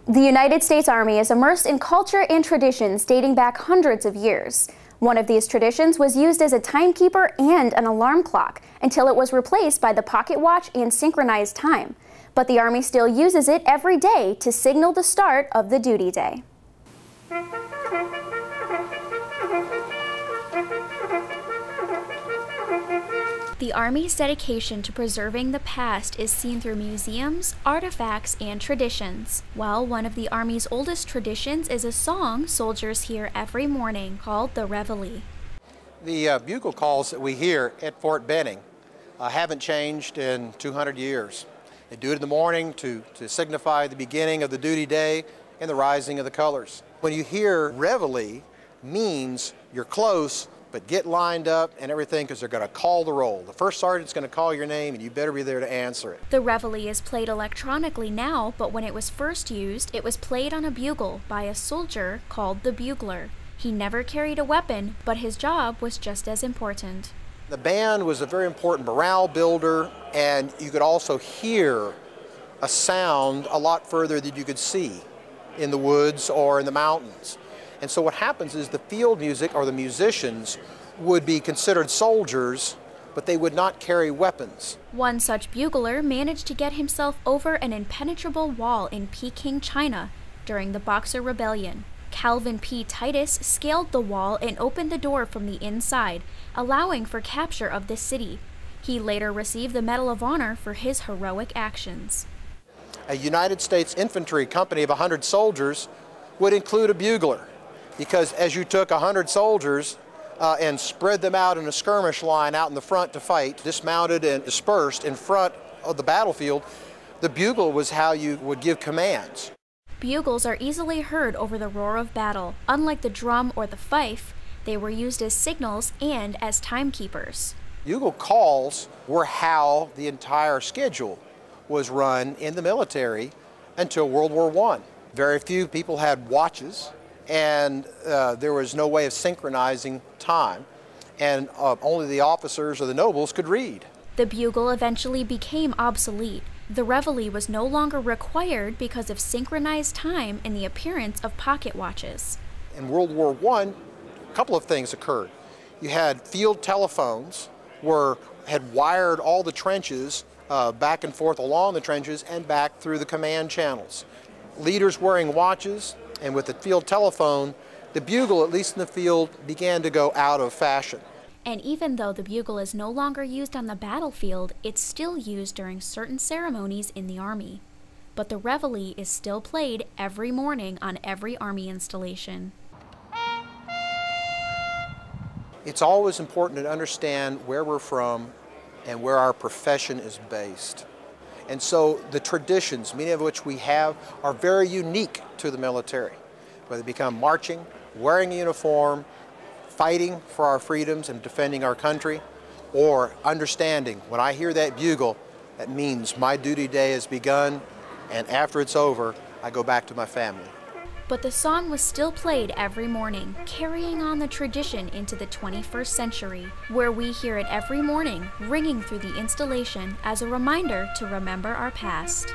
The United States Army is immersed in culture and traditions dating back hundreds of years. One of these traditions was used as a timekeeper and an alarm clock until it was replaced by the pocket watch and synchronized time. But the Army still uses it every day to signal the start of the duty day. The Army's dedication to preserving the past is seen through museums, artifacts, and traditions. While one of the Army's oldest traditions is a song soldiers hear every morning called the Reveille. The bugle calls that we hear at Fort Benning haven't changed in 200 years. They do it in the morning to signify the beginning of the duty day and the rising of the colors. When you hear Reveille, means you're close, but get lined up and everything, because they're going to call the roll. The first sergeant's going to call your name and you better be there to answer it. The Reveille is played electronically now, but when it was first used, it was played on a bugle by a soldier called the Bugler. He never carried a weapon, but his job was just as important. The band was a very important morale builder, and you could also hear a sound a lot further than you could see in the woods or in the mountains. And so what happens is the field music, or the musicians, would be considered soldiers, but they would not carry weapons. One such bugler managed to get himself over an impenetrable wall in Peking, China, during the Boxer Rebellion. Calvin P. Titus scaled the wall and opened the door from the inside, allowing for capture of the city. He later received the Medal of Honor for his heroic actions. A United States infantry company of 100 soldiers would include a bugler, because as you took 100 soldiers and spread them out in a skirmish line out in the front to fight, dismounted and dispersed in front of the battlefield, the bugle was how you would give commands. Bugles are easily heard over the roar of battle. Unlike the drum or the fife, they were used as signals and as timekeepers. Bugle calls were how the entire schedule was run in the military until World War I. Very few people had watches, and there was no way of synchronizing time, and only the officers or the nobles could read. The bugle eventually became obsolete. The Reveille was no longer required because of synchronized time and the appearance of pocket watches. In World War I, a couple of things occurred. You had field telephones had wired all the trenches back and forth along the trenches and back through the command channels. Leaders wearing watches, and with the field telephone, the bugle, at least in the field, began to go out of fashion. And even though the bugle is no longer used on the battlefield, it's still used during certain ceremonies in the Army. But the Reveille is still played every morning on every Army installation. It's always important to understand where we're from and where our profession is based. And so the traditions, many of which we have, are very unique to the military. Whether it become marching, wearing a uniform, fighting for our freedoms and defending our country, or understanding when I hear that bugle, that means my duty day has begun, and after it's over, I go back to my family. But the song was still played every morning, carrying on the tradition into the 21st century, where we hear it every morning, ringing through the installation as a reminder to remember our past.